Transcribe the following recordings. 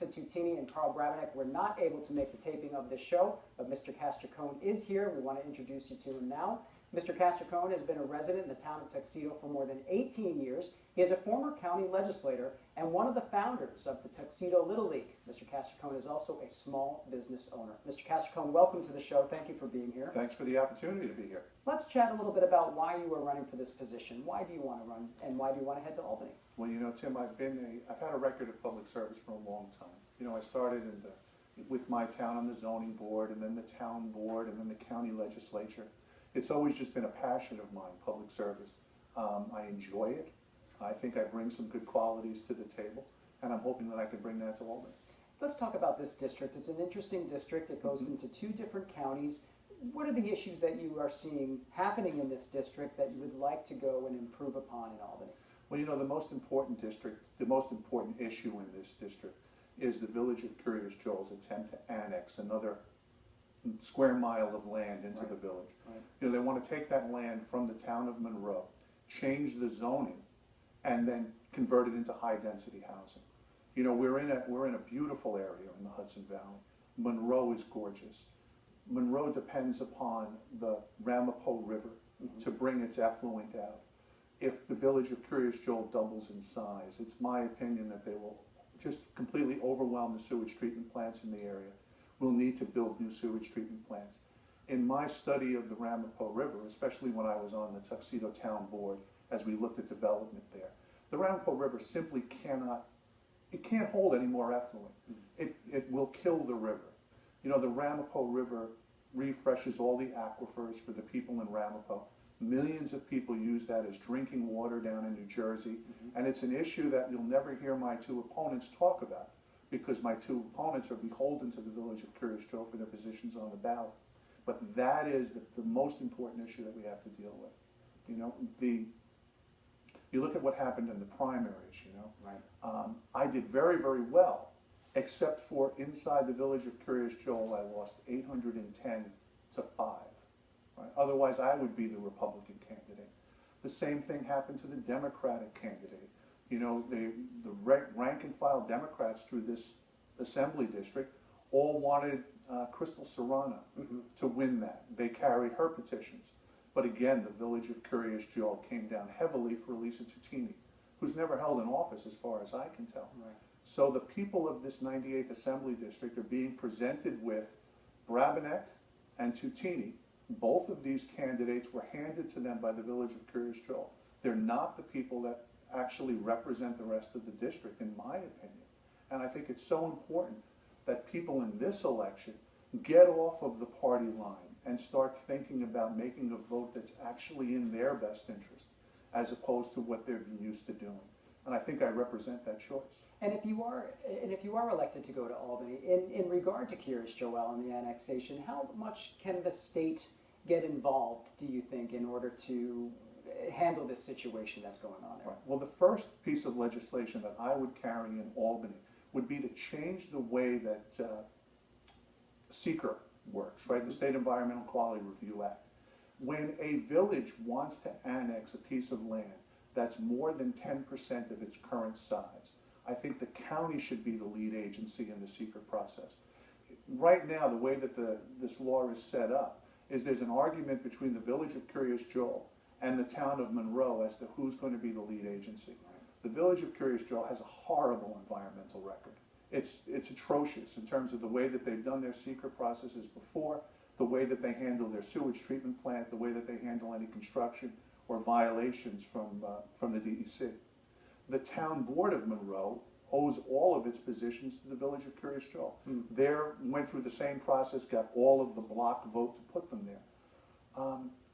Tutini and Carl Brabenec were not able to make the taping of this show, but Mr. Castricone is here. We want to introduce you to him now. Mr. Castricone has been a resident in the town of Tuxedo for more than 18 years. He is a former county legislator and one of the founders of the Tuxedo Little League. Mr. Castricone is also a small business owner. Mr. Castricone, welcome to the show. Thank you for being here. Thanks for the opportunity to be here. Let's chat a little bit about why you are running for this position. Why do you want to run, and why do you want to head to Albany? Well, you know, Tim, I've had a record of public service for a long time. You know, I started with my town on the zoning board, and then the town board, and then the county legislature. It's always just been a passion of mine, public service. I enjoy it. I think I bring some good qualities to the table, and I'm hoping that I can bring that to Albany. Let's talk about this district. It's an interesting district. It goes into two different counties. What are the issues that you are seeing happening in this district that you would like to go and improve upon in Albany? Well, you know, the most important issue in this district is the Village of Curious Joel's attempt to annex another square mile of land into the village. Right. You know, they want to take that land from the town of Monroe, change the zoning, and then convert it into high-density housing. You know, we're in a beautiful area in the Hudson Valley. Monroe is gorgeous. Monroe depends upon the Ramapo River to bring its effluent out. If the Village of Curious Joel doubles in size, it's my opinion that they will just completely overwhelm the sewage treatment plants in the area. We'll need to build new sewage treatment plants. In my study of the Ramapo River, especially when I was on the Tuxedo Town Board, as we looked at development there, the Ramapo River simply can't hold any more effluent. It will kill the river. You know, the Ramapo River refreshes all the aquifers for the people in Ramapo. Millions of people use that as drinking water down in New Jersey, and it's an issue that you'll never hear my two opponents talk about, because my two opponents are beholden to the Village of Curious Joel for their positions on the ballot. But that is the most important issue that we have to deal with. You know, you look at what happened in the primaries, you know. Right. I did very, very well, except for inside the Village of Curious Joel, I lost 810 to 5. Right? Otherwise, I would be the Republican candidate. The same thing happened to the Democratic candidate. You know, the rank and file Democrats through this assembly district all wanted Crystal Serrano to win that. They carried her petitions. But again, the Village of Curious Joel came down heavily for Lisa Tutini, who's never held an office as far as I can tell. Right. So the people of this 98th Assembly District are being presented with Brabenec and Tutini. Both of these candidates were handed to them by the Village of Curious Joel. They're not the people that actually represent the rest of the district, in my opinion. And I think it's so important that people in this election get off of the party line and start thinking about making a vote that's actually in their best interest, as opposed to what they're used to doing. And I think I represent that choice. And if you are elected to go to Albany, in regard to Curious Joel and the annexation, how much can the state get involved, do you think, in order to handle this situation that's going on there? Right. Well, the first piece of legislation that I would carry in Albany would be to change the way that SEQR works, right? The State Environmental Quality Review Act. When a village wants to annex a piece of land that's more than 10% of its current size, I think the county should be the lead agency in the SEQR process. Right now, the way that this law is set up is there's an argument between the Village of Curious Joel and the town of Monroe as to who's going to be the lead agency. The Village of Curious Joel has a horrible environmental record. It's atrocious in terms of the way that they've done their SEQR processes before, the way that they handle their sewage treatment plant, the way that they handle any construction or violations from the DEC. The town board of Monroe owes all of its positions to the Village of Curious Joel. They went through the same process, got all of the block vote to put them there.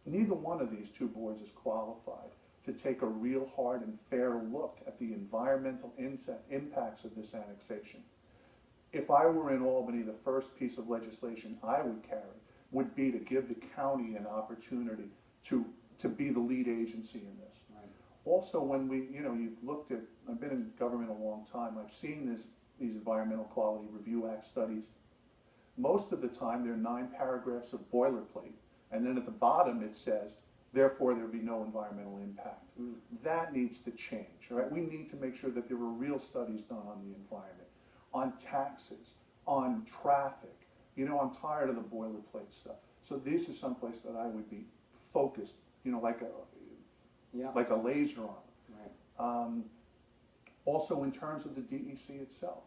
Neither one of these two boards is qualified to take a real hard and fair look at the environmental impacts of this annexation. If I were in Albany, the first piece of legislation I would carry would be to give the county an opportunity to be the lead agency in this. Right. Also, when you've looked at, I've been in government a long time, I've seen these Environmental Quality Review Act studies. Most of the time, they're 9 paragraphs of boilerplate, and then at the bottom it says, therefore there be no environmental impact. That needs to change, right? We need to make sure that there are real studies done on the environment. on taxes, on traffic. You know, I'm tired of the boilerplate stuff. So this is someplace that I would be focused, you know, Yeah, like a laser on. right. Also, in terms of the DEC itself,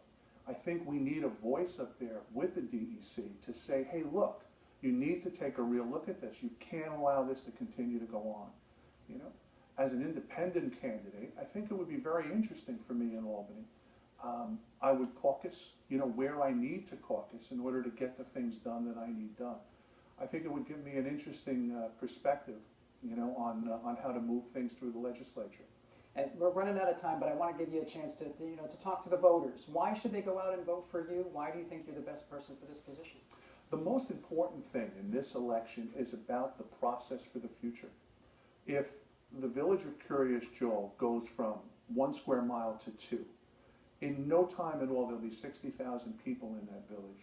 I think we need a voice up there with the DEC to say, hey, look, you need to take a real look at this. You can't allow this to continue to go on. You know, as an independent candidate, I think it would be very interesting for me in Albany. I would caucus, you know, where I need to caucus in order to get the things done that I need done. I think it would give me an interesting perspective, you know, on how to move things through the legislature. And we're running out of time, but I want to give you a chance to, you know, to talk to the voters. Why should they go out and vote for you? Why do you think you're the best person for this position? The most important thing in this election is about the process for the future. If the village of Curious Joel goes from 1 square mile to 2, in no time at all there'll be 60,000 people in that village.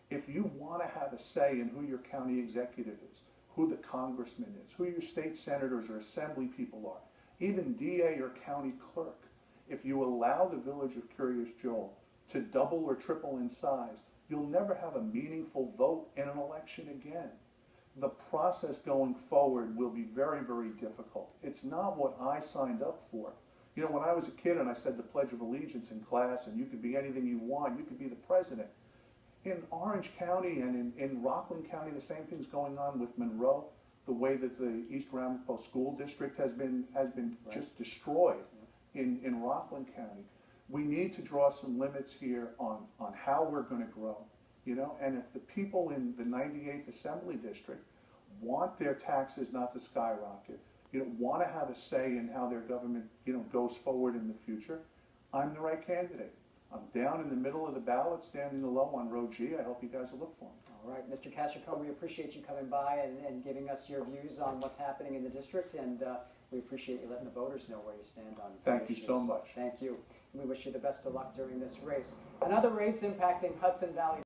If you want to have a say in who your county executive is, who the congressman is, who your state senators or assembly people are, even DA or county clerk, if you allow the village of Curious Joel to double or triple in size, you'll never have a meaningful vote in an election again. The process going forward will be very, very difficult. It's not what I signed up for. You know, when I was a kid and I said the Pledge of Allegiance in class and you could be anything you want, you could be the president. In Orange County and in Rockland County, the same thing's going on with Monroe. The way that the East Ramapo School District has been Right. just destroyed in Rockland County. We need to draw some limits here on how we're going to grow, you know, and if the people in the 98th Assembly District want their taxes not to skyrocket, you know, want to have a say in how their government, you know, goes forward in the future, I'm the right candidate. I'm down in the middle of the ballot, standing low on row G. I hope you guys will look for me. All right, Mr. Castricone, we appreciate you coming by and giving us your views on what's happening in the district, and we appreciate you letting the voters know where you stand on Thank you issues. so much. Thank you. We wish you the best of luck during this race. Another race impacting Hudson Valley